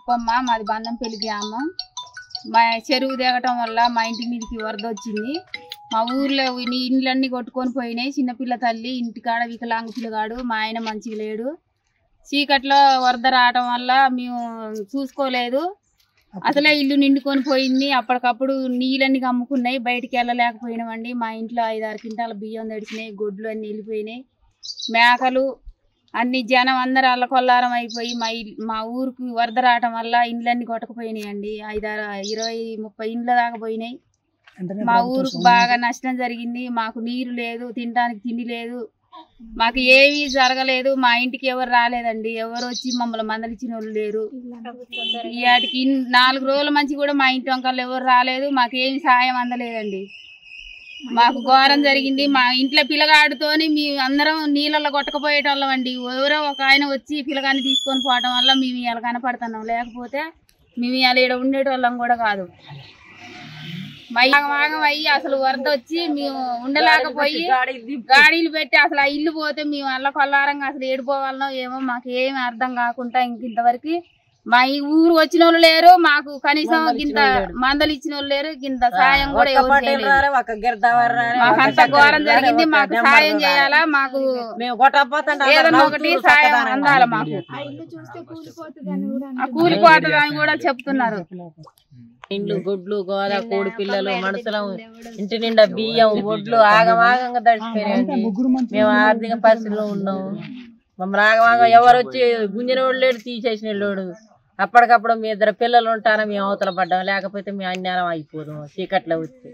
తిప్పమ్మ, మాది బందంపల్లి గ్రామం. మా చెరువు దిగటం వల్ల మా ఇంటి మీదకి వరద వచ్చింది. మా ఊర్లో ఇండ్లన్నీ కొట్టుకొని పోయినాయి. చిన్నపిల్ల తల్లి ఇంటికాడ వికలాంగ పిల్లగాడు, మా ఆయన మంచిగా లేడు. చీకట్లో వరద రావటం వల్ల మేము చూసుకోలేదు. అసలే ఇల్లు నిండుకొని పోయింది. అప్పటికప్పుడు నీళ్ళన్నీ కమ్ముకున్నాయి, బయటికి వెళ్ళలేకపోయినామండి. మా ఇంట్లో 5-6 క్వింటాల బియ్యం తడిచినాయి, గొడ్లు అన్నీ వెళ్ళిపోయినాయి, మేకలు అన్ని జనం అందరు అల్లకొల్లారం అయిపోయి మా ఊరికి వరద రావటం వల్ల ఇండ్లన్నీ కొట్టకపోయినాయండి. 20-30 ఇండ్ల దాకా పోయినాయి. మా ఊరికి బాగా నష్టం జరిగింది. మాకు నీరు లేదు, తినడానికి తిండి లేదు, మాకు ఏమీ జరగలేదు. మా ఇంటికి ఎవరు రాలేదండి, ఎవరు వచ్చి మమ్మల్ని మందలిచ్చిన వాళ్ళు లేరు. వాటికి 4 రోజుల మంచి కూడా మా ఇంటి వంకలు ఎవరు రాలేదు, మాకేమి సాయం అందలేదండి. మాకు ఘోరం జరిగింది. మా ఇంట్లో పిల్లగాడితోని మేము అందరం నీళ్ళల్లో కొట్టకపోయేటోళ్ళం అండి. ఎవరో ఒక ఆయన వచ్చి పిల్లగాన్ని తీసుకొని పోవటం వల్ల మేము ఇలా కనపడుతున్నాం, లేకపోతే మేము ఇలా ఇక్కడ ఉండేటోళ్ళం కూడా కాదు. మాగం అయ్యి అసలు వరద వచ్చి మేము ఉండలేకపోయి గాడీలు పెట్టి అసలు ఆ ఇల్లు పోతే మేము అల్ల కొల్లారంగా అసలు ఏడిపోవాలనో ఏమో మాకు ఏమి అర్థం కాకుండా ఇంతవరకు మా ఈ ఊరు వచ్చిన వాళ్ళు లేరు, మాకు కనీసం ఇంత మందలు ఇచ్చిన వాళ్ళు లేరు, ఇంత సాయం కూడా ఎవరు చేయలేదు. మాకంత ఘోరం జరిగింది, మాకు సాయం చేయాలా, మాకు ఏదన్నా ఒకటి సాయం అందాల. మాకు కూలిపోతుందని కూడా చెప్తున్నారు. ఇండ్లు, గుడ్లు, గోద, కోడి పిల్లలు, మనుషులు, ఇంటి నిండా బియ్యం, ఒడ్లు ఆగమాగంగా తడిచిపోయాయండి. మేము ఆర్థిక పరిస్థితిలో ఉన్నాము. మమ్మల్ని ఆగమాగం ఎవరు వచ్చి గుంజిన వాడు లేడు, తీసేసిన వాడు. అప్పటికప్పుడు మీ 2 పిల్లలు ఉంటారా, మేము అవతల పడ్డాం, లేకపోతే మేము అన్యాయం అయిపోదాం. చీకట్లో వచ్చి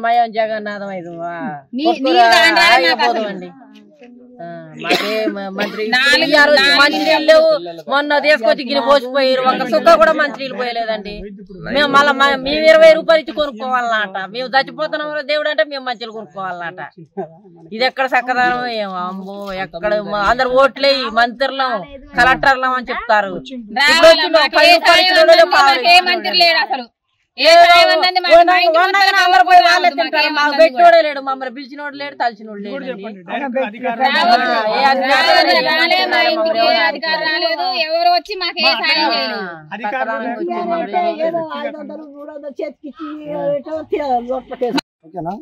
మయం జగన్నాథం అయిపోదామండి. మాకే మంత్రి మంచినీళ్ళు లేవు, మొన్న తీసుకొచ్చి గిన్నె పోసిపోయారు, ఒక సుక్క కూడా మంచినీళ్ళు పోయలేదండి. మేము మళ్ళీ మేము 20 రూపాయలు ఇచ్చి కొనుక్కోవాలన్నట. మేము చచ్చిపోతున్నాం దేవుడు అంటే మేము మంచిలు కొనుక్కోవాలన్నట. ఇది ఎక్కడ చక్కదనం ఏమో, అమ్మో ఎక్కడ అందరు ఓట్లే మంత్రులం కలెక్టర్లం అని చెప్తారు. పెట్టోడే లేడు, మమ్మల్ని పిలిచినోడు లేడు, తలిచినోడు లేడు. ఎవరు వచ్చి మాకు ఓకేనా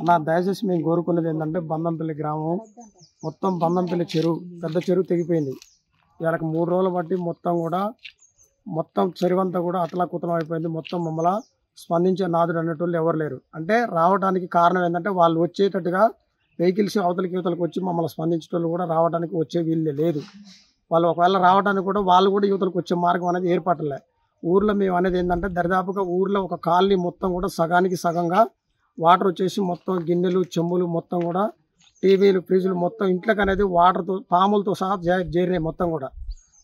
అన్న, దయచేసి మేము కోరుకునేది ఏంటంటే బందంపల్లి గ్రామం మొత్తం బందంపల్లి చెరువు, పెద్ద చెరువు తెగిపోయింది. ఇవాళకి 3 రోజులు బట్టి మొత్తం చెరువంతా కూడా అతలాకుతలం అయిపోయింది. మొత్తం మమ్మల్ని స్పందించే నాదుడు అనేటోళ్ళు ఎవరు లేరు. అంటే రావడానికి కారణం ఏంటంటే వాళ్ళు వచ్చేటట్టుగా వెహికల్స్ అవతలకి యువతలకు వచ్చి మమ్మల్ని స్పందించేటోళ్ళు కూడా రావడానికి వచ్చే వీళ్ళే లేదు. వాళ్ళు ఒకవేళ రావడానికి కూడా వాళ్ళు కూడా యువతలకు వచ్చే మార్గం అనేది ఏర్పడలే. ఊర్లో మేము అనేది ఏంటంటే దరిదాపుగా ఊర్లో ఒక కాలనీ మొత్తం కూడా సగానికి సగంగా వాటర్ వచ్చేసి మొత్తం గిన్నెలు, చెంబులు మొత్తం కూడా టీవీలు, ఫ్రిడ్జ్లు మొత్తం ఇంట్లోకి అనేది వాటర్తో పాములతో సహా చేరినాయి.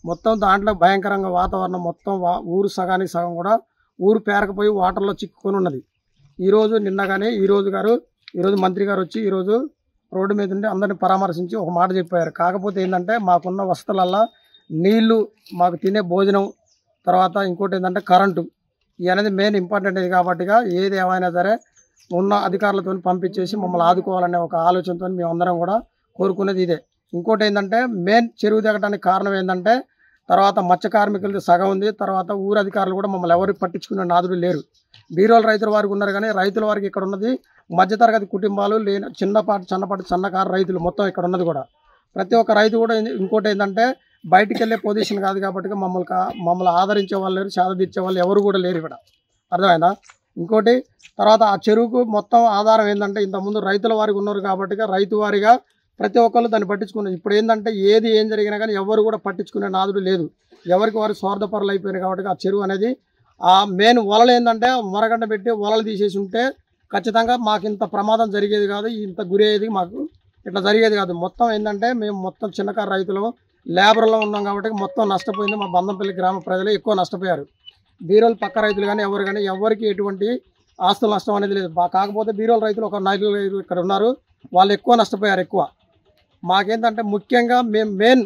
మొత్తం దాంట్లో భయంకరంగా వాతావరణం మొత్తం ఊరు సగానికి సగం కూడా ఊరు పేరకపోయి వాటర్లో చిక్కుకొని ఉన్నది. ఈరోజు నిన్నగానే ఈరోజు మంత్రి గారు వచ్చి ఈరోజు రోడ్డు మీద ఉండి అందరిని పరామర్శించి ఒక మాట చెప్పారు. కాకపోతే ఏంటంటే మాకున్న వసతులల్లో నీళ్లు, మాకు తినే భోజనం, తర్వాత ఇంకోటి ఏంటంటే కరెంటు, ఇవి అనేది మెయిన్ ఇంపార్టెంట్ ఇది. కాబట్టిగా ఏది ఏమైనా సరే ఉన్న అధికారులతో పంపించేసి మమ్మల్ని ఆదుకోవాలనే ఒక ఆలోచనతో మేమందరం కూడా కోరుకునేది ఇదే. ఇంకోటి ఏంటంటే మెయిన్ చెరువు దిగడానికి కారణం ఏంటంటే తర్వాత మత్స్య కార్మికులది సగం ఉంది. తర్వాత ఊరు అధికారులు కూడా మమ్మల్ని ఎవరికి పట్టించుకునే నాదుడు లేరు. బీరోలు రైతుల వారికి ఉన్నారు, కానీ రైతుల వారికి ఇక్కడ ఉన్నది మధ్యతరగతి కుటుంబాలు లేని చిన్నపాటి సన్నకారు రైతులు మొత్తం ఇక్కడ ఉన్నది కూడా. ప్రతి ఒక్క రైతు కూడా ఇంకోటి ఏంటంటే బయటికి వెళ్ళే పొజిషన్ కాదు కాబట్టి మమ్మల్ని ఆదరించే వాళ్ళు లేరు, సేద తీర్చే వాళ్ళు ఎవరు కూడా లేరు ఇక్కడ. అర్థమైందా? ఇంకోటి తర్వాత ఆ చెరువుకు మొత్తం ఆధారం ఏంటంటే ఇంతకుముందు రైతుల వారికి ఉన్నారు కాబట్టి రైతు వారిగా ప్రతి ఒక్కళ్ళు దాన్ని పట్టించుకున్నారు. ఇప్పుడు ఏంటంటే ఏం జరిగినా కానీ ఎవరు కూడా పట్టించుకునే నాదుడు లేదు. ఎవరికి వారు స్వార్థపరులు అయిపోయినాయి కాబట్టి ఆ చెరువు అనేది ఆ మెయిన్ వలలు ఏంటంటే మరగడ్డ పెట్టి వలలు తీసేసి ఉంటే ఖచ్చితంగా మాకు ఇంత ప్రమాదం జరిగేది కాదు, ఇంత గురయ్యేది మాకు ఇట్లా జరిగేది కాదు. మొత్తం ఏంటంటే మేము మొత్తం చిన్నకారు రైతులు లేబర్లో ఉన్నాం కాబట్టి మొత్తం నష్టపోయింది. మా బందంపల్లి గ్రామ ప్రజలు ఎక్కువ నష్టపోయారు. బీరోలు పక్క రైతులు కానీ ఎవరికి ఎటువంటి ఆస్తుల నష్టం అనేది లేదు. కాకపోతే బీరోల రైతులు ఒక 4 ఇక్కడ ఉన్నారు, వాళ్ళు ఎక్కువ నష్టపోయారు. మాకేంటంటే ముఖ్యంగా మేము మెయిన్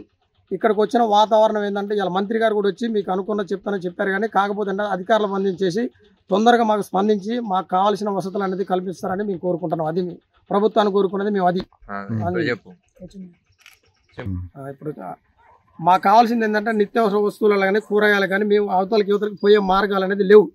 ఇక్కడికి వచ్చిన వాతావరణం ఏంటంటే ఇలా మంత్రి గారు కూడా వచ్చి మీకు అనుకున్న చెప్తానని చెప్పారు, కానీ కాకపోతే అధికారులు స్పందించేసి తొందరగా మాకు స్పందించి మాకు కావాల్సిన వసతులు అనేది కల్పిస్తారని మేము కోరుకుంటున్నాం. అది ప్రభుత్వాన్ని కోరుకునేది మేము. అది ఇప్పుడు మాకు కావాల్సింది ఏంటంటే నిత్యావసర వస్తువులు కానీ కూరగాయలు కానీ మేము అవతలకి యువతలకి పోయే మార్గాలు అనేది లేవు.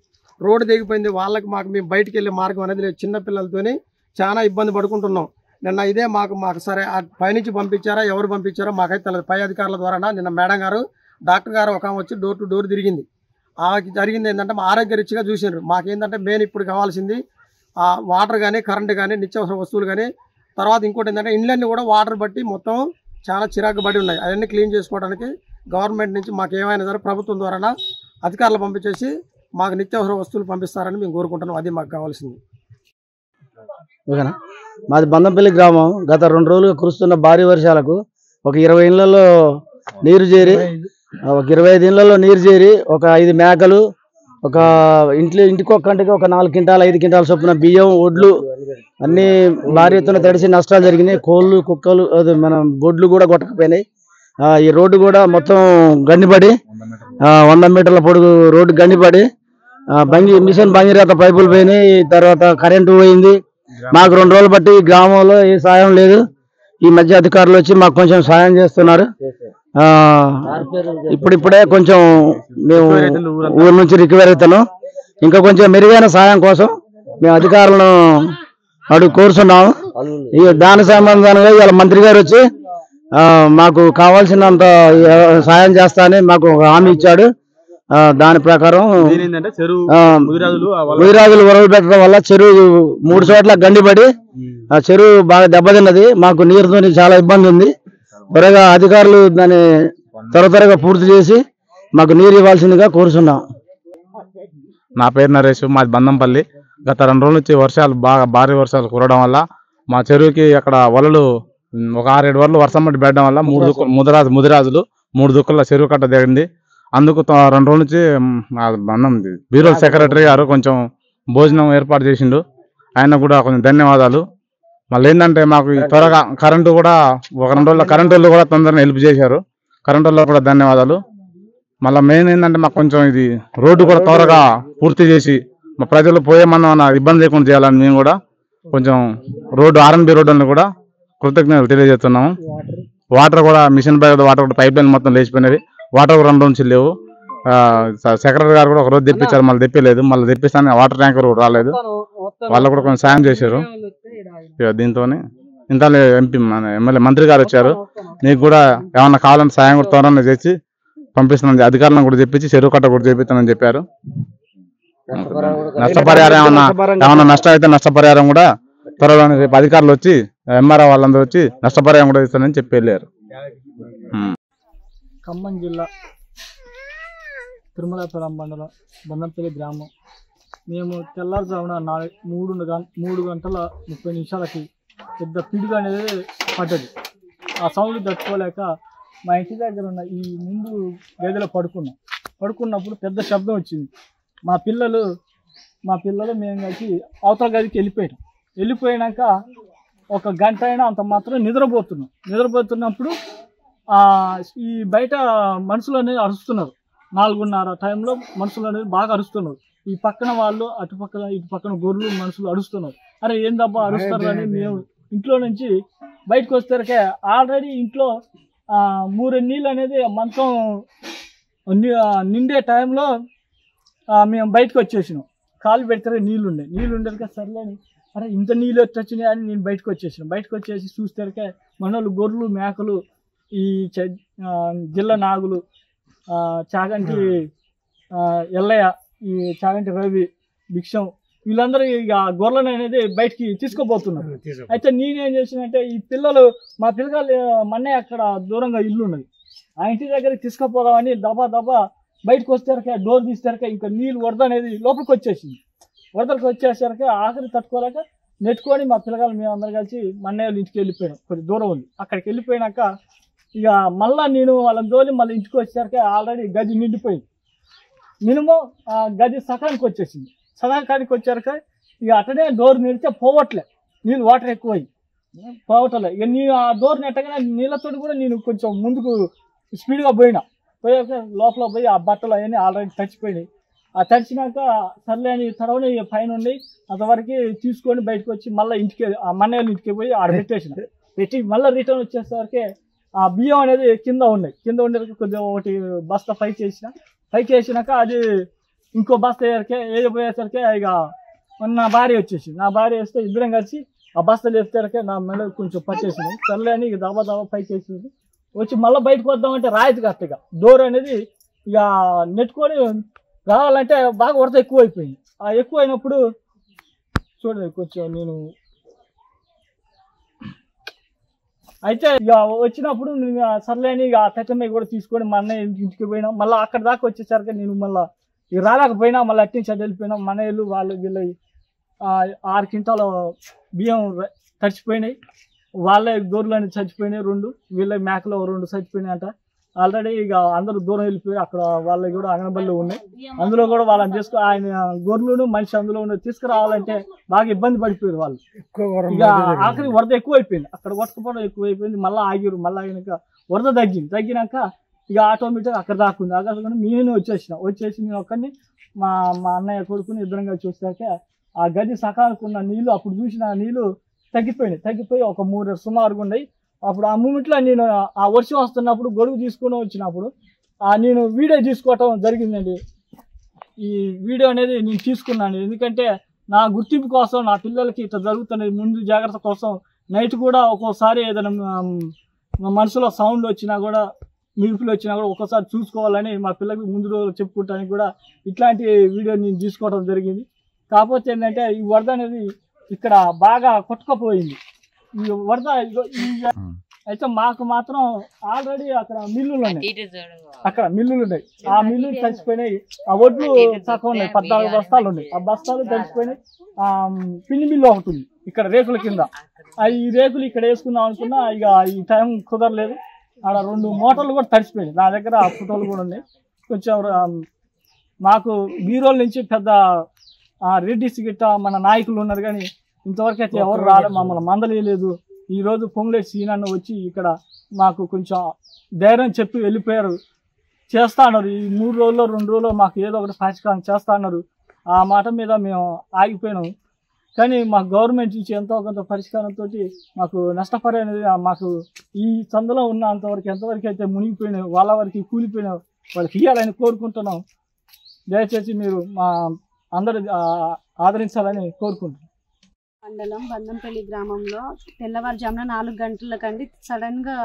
రోడ్డు దిగిపోయింది, వాళ్ళకి మాకు మేము బయటికి వెళ్ళే మార్గం అనేది లేదు. చిన్నపిల్లలతోని చాలా ఇబ్బంది పడుకుంటున్నాం. నిన్న ఇదే మాకు సరే పైనుంచి పంపించారా ఎవరు పంపించారో మాకైతే తెలియదు. పై అధికారుల ద్వారా నిన్న మేడం గారు డాక్టర్ గారు ఒక వచ్చి డోర్ టు డోర్ తిరిగింది. జరిగింది ఏంటంటే మా ఆరోగ్య రీత్యా చూసినారు. మాకేంటంటే మెయిన్ ఇప్పుడు కావాల్సింది వాటర్ కానీ కరెంటు కానీ నిత్యావసర వస్తువులు కానీ. తర్వాత ఇంకోటి ఏంటంటే ఇండ్లన్నీ కూడా వాటర్ బట్టి మొత్తం చాలా చిరాకు పడి ఉన్నాయి. అవన్నీ క్లీన్ చేసుకోవడానికి గవర్నమెంట్ నుంచి మాకు ఏమైనా సరే ప్రభుత్వం ద్వారా అధికారులు పంపించేసి మాకు నిత్యావసర వస్తువులు పంపిస్తారని మేము కోరుకుంటున్నాం. అది మాకు కావాల్సింది. ఓకేనా. మాది బందంపల్లి గ్రామం. గత 2 రోజులుగా కురుస్తున్న భారీ వర్షాలకు ఒక 20 ఇళ్లలో నీరు చేరి ఒక 25 ఇళ్లలో నీరు చేరి ఒక 5 మేకలు ఒక ఇంటికొక్కంటికి ఒక 4 క్వింటాలు 5 క్వింటాల చొప్పున బియ్యం ఒడ్లు అన్నీ భారీ ఎత్తున తడిసి నష్టాలు జరిగినాయి. కోళ్ళు కుక్కలు మన బొడ్లు కూడా కొట్టకపోయినాయి. ఈ రోడ్డు కూడా మొత్తం గండిపడి 100 మీటర్ల పొడుగు రోడ్డు గండిపడి మిషన్ భగీరథ పైపులు పోయినాయి. తర్వాత కరెంటు పోయింది. మాకు 2 రోజులు బట్టి గ్రామంలో ఏ సాయం లేదు. ఈ మధ్య అధికారులు వచ్చి మాకు కొంచెం సాయం చేస్తున్నారు. ఇప్పుడిప్పుడే కొంచెం మేము ఊరి నుంచి రికవర్ అవుతాను. ఇంకా కొంచెం మెరుగైన సాయం కోసం మేము అధికారులను కోరుతున్నాము. దాని సంబంధంగా ఇవాళ మంత్రి గారు వచ్చి మాకు కావాల్సినంత సాయం చేస్తానని మాకు హామీ ఇచ్చాడు. దాని ప్రకారం ముదిరాజులు వరవలు పెట్టడం వల్ల చెరువు 3 చోట్ల గండిపడి ఆ చెరువు బాగా దెబ్బతిన్నది. మాకు నీరుతో చాలా ఇబ్బంది ఉంది. త్వరగా అధికారులు దాన్ని త్వరగా పూర్తి చేసి మాకు నీరు ఇవ్వాల్సిందిగా కోరుతున్నాం. నా పేరు నరేష్, మాది బందంపల్లి. గత 2 రోజుల నుంచి వర్షాలు భారీ వర్షాలు కురవడం వల్ల మా చెరువుకి అక్కడ వలలు ఒక 6-7 వరలు వర్షం పట్టి పెట్టడం వల్ల ముదిరాజులు 3 దుక్కుల చెరువు కట్ట దిగింది. అందుకు 2 రోజుల నుంచి బ్యూరో సెక్రటరీ గారు కొంచెం భోజనం ఏర్పాటు చేసిండు. ఆయన కూడా కొంచెం ధన్యవాదాలు. మళ్ళీ ఏంటంటే మాకు త్వరగా కరెంటు కూడా ఒక 2 రోజుల కరెంటు వాళ్ళు కూడా తొందరగా హెల్ప్ చేశారు. కరెంటు వాళ్ళు కూడా ధన్యవాదాలు. మళ్ళీ మెయిన్ ఏంటంటే మాకు కొంచెం ఇది రోడ్డు కూడా త్వరగా పూర్తి చేసి మా ప్రజలు పోయేమన్నా ఇబ్బంది లేకుండా చేయాలని మేము కూడా కొంచెం రోడ్డు R&B రోడ్డుని కూడా కృతజ్ఞతలు తెలియజేస్తున్నాము. వాటర్ కూడా మిషన్ బై వాటర్ కూడా పైప్ లైన్ మొత్తం లేచిపోయినవి. వాటర్ 2 రోజుల నుంచి లేవు. సెక్రటరీ గారు కూడా ఒక రోజు తెప్పించారు, మళ్ళీ తెప్పలేదు. మళ్ళీ తెప్పిస్తాను వాటర్ ట్యాంకర్ కూడా రాలేదు. వాళ్ళు కూడా కొంచెం సాయం చేశారు. దీంతో ఇంత ఎమ్మెల్యే మంత్రి గారు వచ్చారు. నీకు కూడా ఏమన్నా కావాలంటే సాయం కూడా త్వరగా చేసి పంపిస్తున్నాను, అధికారులను కూడా చెప్పించి చెరువు కట్ట కూడా చేపిస్తానని చెప్పారు. నష్టపరిహారం ఏమన్నా నష్టం అయితే నష్టపరిహారం కూడా త్వరలో రేపు అధికారులు వచ్చి ఎంఆర్ఓ వాళ్ళందరూ వచ్చి నష్టపరిహారం కూడా ఇస్తానని చెప్పి వెళ్ళారు. ఖమ్మం జిల్లా తిరుమలాపురం మండలం బందంపల్లి గ్రామం. మేము తెల్లారుజామున 3 గంటల 30 నిమిషాలకి పెద్ద పిడుగు అనేది పడ్డది. ఆ సౌండ్ తట్టుకోలేక మా ఇంటి దగ్గర ఉన్న ఈ ముందు గదిలో పడుకున్నప్పుడు పెద్ద శబ్దం వచ్చింది. మా పిల్లలు మేము కలిసి అవతల గదికి వెళ్ళిపోయినాక ఒక గంట అయినా అంత మాత్రం నిద్రపోతున్నప్పుడు ఈ బయట మనుషులు అనేది అరుస్తున్నారు. 4:30 టైంలో మనుషులు అనేది బాగా అరుస్తున్నారు. ఈ పక్కన వాళ్ళు ఇటు పక్కన గొర్రెలు మనుషులు అరుస్తున్నారు. అరే ఏందబ్బా అరుస్తారు అని మేము ఇంట్లో నుంచి బయటకు వస్తే ఆల్రెడీ ఇంట్లో 3 నీళ్ళు అనేది మంచం నిండే టైంలో మేము బయటకు వచ్చేసినాం. కాలు పెడితే నీళ్ళు ఉండేది సర్లేని అరే ఇంత నీళ్ళు వచ్చినాయి అని నేను బయటకు వచ్చేసి చూస్తే మనోళ్ళు గొర్రెలు మేకలు ఈ జిల్లా నాగులు చాగంటి ఎల్లయ్య ఈ చాగంటి రవి భిక్షం వీళ్ళందరూ ఇక గొర్రెలను అనేది బయటికి తీసుకుపోతున్నారు. అయితే నేనేం చేసినంటే ఈ మా పిల్లలు మన్నయ్య అక్కడ దూరంగా ఇల్లు ఉన్నది, ఆ ఇంటి దగ్గరికి తీసుకుపోదామని దబా బయటకు వచ్చేసరికి డోర్ తీసేసరికి ఇంకా నీళ్ళు వరద అనేది లోపలికి వచ్చేసరికి ఆఖరి తట్టుకోలేక నెట్టుకొని మా పిల్లగాళ్ళు మేము అందరు కలిసి మన్నయ్య ఇంటికి వెళ్ళిపోయాం. కొద్ది దూరం ఉంది. అక్కడికి వెళ్ళిపోయినాక ఇక మళ్ళీ నేను వాళ్ళని తోలి మళ్ళీ ఇంటికి వచ్చేసరికి ఆల్రెడీ గది నిండిపోయింది. మినిమం గది సకానికి వచ్చేసింది. సకానికి వచ్చాక ఇక అట్టనే డోర్ నిడితే పోవట్లే, నీళ్ళు వాటర్ ఎక్కువై పోవట్లే. ఇక నేను ఆ డోర్ నెట్టగానే నీళ్ళతో కూడా నేను కొంచెం ముందుకు స్పీడ్గా పోయాక లోపల పోయి ఆ బట్టలు అవన్నీ ఆల్రెడీ తడిచిపోయినాయి. ఆ తడిచినాక సర్లే అని తడవని పైన ఉండి అంతవరకు తీసుకొని బయటకు వచ్చి మళ్ళీ ఇంటికి ఆ మన్నయ్య ఇంటికి పోయి ఆడ పెట్టి మళ్ళీ రిటర్న్ వచ్చేసరికి ఆ బియ్యం అనేది కింద ఉండేది కొద్దిగా ఒకటి బస్తా పైకి వేసినాక అది ఇంకో బస్తా వేయపోయేసరికి ఇక నా భార్య వచ్చేసింది. నా భార్య వేస్తే ఇద్దరం కలిసి ఆ బస్తా లేపేసరికి నా మెడ కొంచెం పట్టేసింది. చల్లే అని ఇక దబా పైకి వేసింది. వచ్చి మళ్ళీ బయటకు వద్దామంటే రాయితీ కరెక్ట్గా డోర్ అనేది ఇక నెట్టుకొని రావాలంటే బాగా వరద ఎక్కువైపోయింది. ఆ ఎక్కువ అయినప్పుడు చూడండి కొంచెం నేను అయితే ఇక వచ్చినప్పుడు నేను సర్లేని ఇక తెచ్చమ్మాయి కూడా తీసుకొని మా అన్నయ్య ఇంటికి పోయినా. మళ్ళీ అక్కడ దాకా వచ్చేసరికి నేను మళ్ళీ ఇక రాలేకపోయినా మళ్ళీ అట్టించి అది వెళ్ళిపోయినా. మా అన్నయ్యలు వాళ్ళు వీళ్ళు 6 క్వింటాల బియ్యం తడిచిపోయినాయి. వాళ్ళ గొర్రెలు చచ్చిపోయినాయి 2, వీళ్ళ మేకలు 2 చచ్చిపోయినాయి అంట. ఆల్రెడీ ఇక అందరూ దూరం వెళ్ళిపోయి అక్కడ వాళ్ళకి కూడా అంగనబడిలో ఉన్నాయి. అందులో కూడా వాళ్ళని తీసుకు ఆయన గొర్రెలను మనిషి అందులో తీసుకురావాలంటే బాగా ఇబ్బంది పడిపోయారు వాళ్ళు. ఇక ఆఖరి వరద ఎక్కువైపోయింది, అక్కడ కొట్టుకుపోవడం ఎక్కువైపోయింది. మళ్ళీ ఆగిరు. మళ్ళీ ఆగినాక వరద తగ్గినాక ఇక ఆటోమేటిక్ అక్కడ దాక్కుంది. అక్కడ నేను వచ్చేసి నేను ఒక్కడిని మా అన్నయ్య కొడుకుని ఇద్దరంగా చూసాక ఆ గది సకాలకు ఉన్న నీళ్ళు అప్పుడు చూసిన నీళ్ళు తగ్గిపోయి ఒక 3 సుమారుగా ఉన్నాయి. అప్పుడు ఆ మూమెంట్లో నేను ఆ వర్షం వస్తున్నప్పుడు గొడుగు తీసుకుని వచ్చినప్పుడు నేను వీడియో తీసుకోవటం జరిగిందండి. ఈ వీడియో అనేది నేను తీసుకున్నాను ఎందుకంటే నా గుర్తింపు కోసం, నా పిల్లలకి ఇట్లా జరుగుతున్నది ముందు జాగ్రత్త కోసం. నైట్ కూడా ఒక్కోసారి ఏదైనా మనసులో సౌండ్ వచ్చినా కూడా, మిడుపులు వచ్చినా కూడా ఒక్కోసారి చూసుకోవాలని మా పిల్లలకి ముందు రోజు చెప్పుకుంటానికి కూడా ఇట్లాంటి వీడియో నేను తీసుకోవడం జరిగింది. కాకపోతే ఏంటంటే ఈ వరద అనేది ఇక్కడ బాగా కొట్టుకుపోయింది. ఈ వరద అయితే మాకు మాత్రం ఆల్రెడీ అక్కడ మిల్లులు ఉన్నాయి. ఆ మిల్లులు తడిచిపోయినాయి. ఆ ఒడ్లు తక్కువ ఉన్నాయి, 14 బస్తాలు ఉన్నాయి. ఆ బస్తాలు తడిచిపోయినాయి. పిండి మిల్లు ఒకటి ఉంది ఇక్కడ రేకుల కింద. ఈ రేకులు ఇక్కడ వేసుకుందాం అనుకున్నా ఇక ఈ టైం కుదరలేదు. ఆడ 2 మోటార్లు కూడా తడిచిపోయినాయి. నా దగ్గర ఆ ఫోటోలు కూడా ఉన్నాయి. కొంచెం మాకు బీరోల నుంచి పెద్ద రెడ్డిస్ గిట్ట మన నాయకులు ఉన్నారు కానీ ఇంతవరకు అయితే ఎవరు రాలేదు, మమ్మల్ని మందలేదు. ఈరోజు పొంగులేటి సీనన్న వచ్చి ఇక్కడ మాకు కొంచెం ధైర్యం చెప్పి వెళ్ళిపోయారు. చేస్తా అన్నారు ఈ 3 రోజుల్లో 2 రోజుల్లో మాకు ఏదో ఒకటి పరిష్కారం చేస్తా అన్నారు. ఆ మాట మీద మేము ఆగిపోయినాం. కానీ మాకు గవర్నమెంట్ నుంచి ఎంతో కొంత పరిష్కారంతో మాకు నష్టపరిహారం అనేది మాకు ఈ చందలో ఉన్న అంతవరకు ఎంతవరకు అయితే మునిగిపోయినాయి వాళ్ళ వరకు కూలిపోయినా వాళ్ళకి ఇవ్వాలని కోరుకుంటున్నాం. దయచేసి మీరు మా అందరూ ఆదరించాలని కోరుకుంటున్నాం. మండలం బందంపల్లి గ్రామంలో తెల్లవారుజామున 4 గంటలకండి సడన్గా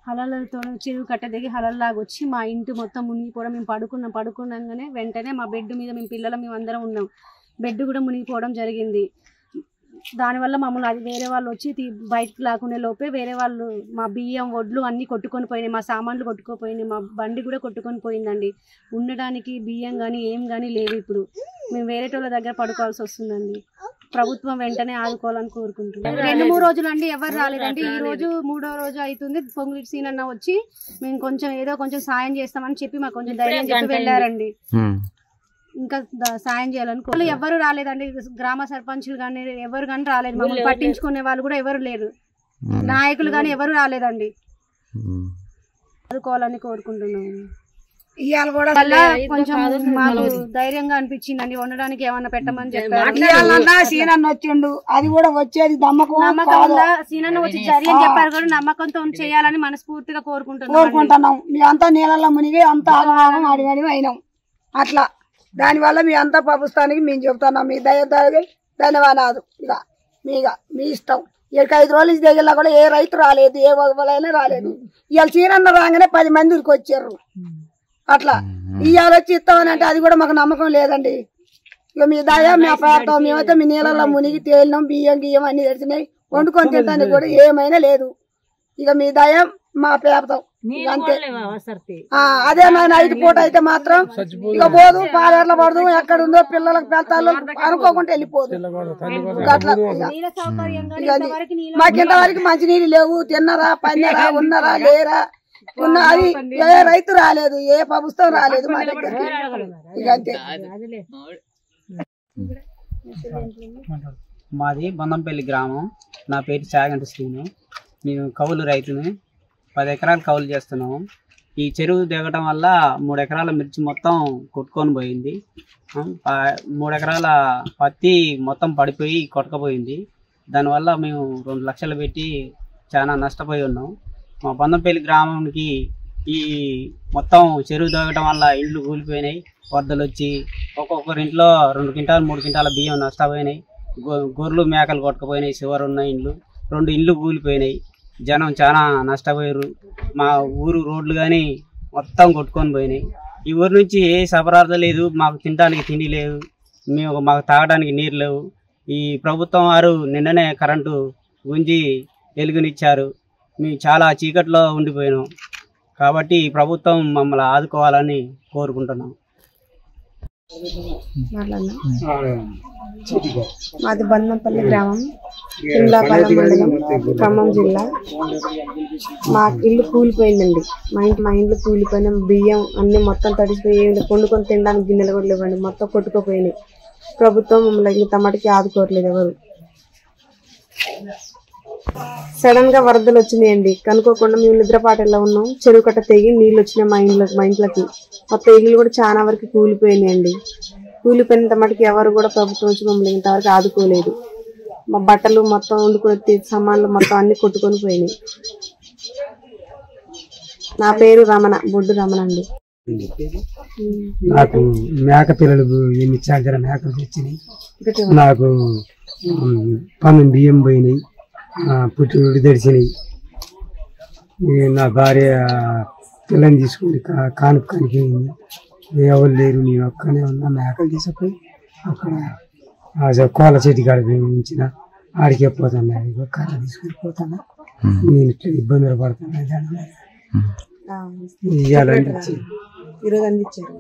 హలలతో చెరువు కట్ట దిగి హలల్లాగా వచ్చి మా ఇంటి మొత్తం మునిగిపోవడం. మేము పడుకున్నాగానే వెంటనే మా బెడ్ మీద మేము అందరం ఉన్నాం. బెడ్ కూడా మునిగిపోవడం జరిగింది. దానివల్ల మమ్మల్ని అది వేరే వాళ్ళు వచ్చి బయటకు లాక్కునే లోపే వేరే వాళ్ళు మా బియ్యం వడ్లు అన్నీ కొట్టుకొని పోయినాయి, మా సామాన్లు కొట్టుకుపోయినాయి, మా బండి కూడా కొట్టుకొని పోయిందండి. ఉండడానికి బియ్యం కానీ ఏం కానీ లేవు. ఇప్పుడు మేము వేరే వాళ్ళ దగ్గర పడుకోవాల్సి వస్తుందండి. ప్రభుత్వం వెంటనే ఆదుకోవాలని కోరుకుంటున్నాం. 2-3 రోజులు అండి ఎవరు రాలేదండి. ఈ రోజు 3వ రోజు అవుతుంది. పొంగులేటి సీనన్న వచ్చి మేము కొంచెం ఏదో కొంచెం సాయం చేస్తామని చెప్పి మాకు కొంచెం ధైర్యం చెప్పి వెళ్ళారండి. ఇంకా సాయం చేయాలని ఎవరు రాలేదండి. గ్రామ సర్పంచులు కానీ ఎవరు కానీ రాలేదు. మమ్మల్ని పట్టించుకునే వాళ్ళు కూడా ఎవరు లేరు. నాయకులు కానీ ఎవరు రాలేదండి. ఆదుకోవాలని కోరుకుంటున్నాము. ఇవాళ కూడా కొంచెం మాకు ధైర్యంగా అనిపించిందండి. ఉండడానికి ఏమన్నా పెట్టమని చెప్పారు. సీనన్న వచ్చిండు, అది కూడా వచ్చేది నమ్మకం సీనన్న వచ్చి చర్య చెప్పారు కూడా నమ్మకంతో చేయాలని మనస్ఫూర్తిగా కోరుకుంటున్నాం. మీ అంతా నీళ్ళల్లో మునిగి అంతా ఆగమాగం అడిగడి అయినాం. అట్లా దానివల్ల మీ అంతా ప్రభుత్వానికి మేము చెబుతున్నాం. మీ ధన్యవాదాలు. ఇక మీ ఇష్టం. ఇక్కడికి 5 రోజులు ఇది దగ్గర కూడా ఏ రైతు రాలేదు, ఏ వగలైనా రాలేదు. ఇవాళ సీనన్న రాగానే 10 మంది ఊరికి వచ్చారు. అట్లా ఇవాళ వచ్చి ఇస్తామని అంటే అది కూడా మాకు నమ్మకం లేదండి. ఇక మీ దయ మీ అపార్థం. మేమైతే మీ నీళ్ళల్లో మునిగి తేలినాం. బియ్యం గియ్యం అన్ని తెచ్చినాయి. వండుకొని తినడానికి కూడా ఏమైనా లేదు. ఇక మీ దయ మా పేపతాం అంతే. అదే నా నైట్ పూట అయితే మాత్రం ఇక పోదు, పాలేర్ల పడదు, ఎక్కడ ఉందో పిల్లలకు పెళ్తాలు అనుకోకుండా వెళ్ళిపోదు. అట్లా మాకు ఇంతవరకు మంచినీళ్ళు లేవు. తిన్నరా, పన్నరా, ఉన్నారా, లేరా, అది ఏ రైతు రాలేదు, ఏ ప్రభుత్వం రాలేదు మా దగ్గర. ఇక అంతే. మాది బందంపల్లి గ్రామం. నా పేరు చాగంటి శ్రీను. నేను కౌలు రైతుని. 10 ఎకరాలు కౌలు చేస్తున్నాము. ఈ చెరువు దిగటం వల్ల 3 ఎకరాల మిర్చి మొత్తం కొట్టుకొని పోయింది. 3 ఎకరాల పత్తి మొత్తం పడిపోయి కొట్టుకుపోయింది. దానివల్ల మేము 2 లక్షలు పెట్టి చాలా నష్టపోయి ఉన్నాం. మా బందంపల్లి గ్రామానికి ఈ మొత్తం చెరువు తగ్గడం వల్ల ఇండ్లు కూలిపోయినాయి. వరదలు వచ్చి ఒక్కొక్కరి ఇంట్లో 2 క్వింటాలు 3 క్వింటాల బియ్యం నష్టపోయినాయి. గొర్రెలు మేకలు కొట్టుకుపోయినాయి. చివరి ఉన్న ఇండ్లు 2 ఇండ్లు కూలిపోయినాయి. జనం చాలా నష్టపోయారు. మా ఊరు రోడ్లు కానీ మొత్తం కొట్టుకొని పోయినాయి. ఈ ఊరు నుంచి ఏ సపరార్థ లేదు, మాకు తినడానికి తిండి లేదు, మాకు తాగడానికి నీరు లేవు. ఈ ప్రభుత్వం వారు నిన్ననే కరెంటు గుంజి వెలుగునిచ్చారు. మేము చాలా చీకట్లో ఉండిపోయినాం. కాబట్టి ఈ ప్రభుత్వం మమ్మల్ని ఆదుకోవాలని కోరుకుంటున్నాం. మాది బందంపల్లి గ్రామం, తిమ్లాపాలెం మండలం, ఖమ్మం జిల్లా. మా ఇల్లు కూలిపోయిందండి. మా ఇంట్లో కూలిపోయిన బియ్యం అన్ని మొత్తం తడిసిపోయి వండుకొని తినడానికి గిన్నెలు కూడా లేవండి. మొత్తం కొట్టుకుపోయినాయి. ప్రభుత్వం మమ్మల్ని ఇంత మటుకి ఆదుకోవట్లేదు ఎవరు. సడన్ గా వరదలు వచ్చినాయండి. కనుక్కోకుండా మేము నిద్రపాటల్లో ఉన్నాం. చెరువు కట్ట తెగి నీళ్ళు వచ్చినాయి మా ఇంట్లోకి. మొత్తం ఇల్లు కూడా చాలా వరకు కూలిపోయినాయండి. కూలిపోయినంత మటుకు ఎవరు కూడా ప్రభుత్వం నుంచి మమ్మల్ని ఇంతవరకు ఆదుకోలేదు. మా బట్టలు మొత్తం వండుకొని సామాన్లు మొత్తం అన్ని కొట్టుకొని పోయినాయి. నా పేరు రమణ, బొడ్డు రమణ అండి. నాకు మేక పిల్లలు 8 చార్జీల మేకలు తెచ్చినాయి. నాకు 12 బియ్యం పోయినాయి. పుట్టుడు తెడిచినాయి. నా భార్య పిల్లని తీసుకుని కానుక కనిపోయింది. ఎవరు లేరు, నేను ఒక్కనే ఉన్నా. మేకలు తీసుకుపోయి అక్కడ కోళ్ళ చెట్టు కాడికి ఉంచిన ఆడికే పోతున్నా. కర్ర తీసుకుని పోతున్నా. నేను ఇట్లా ఇబ్బందులు పడుతున్నా. ఈరోజు అందించారు.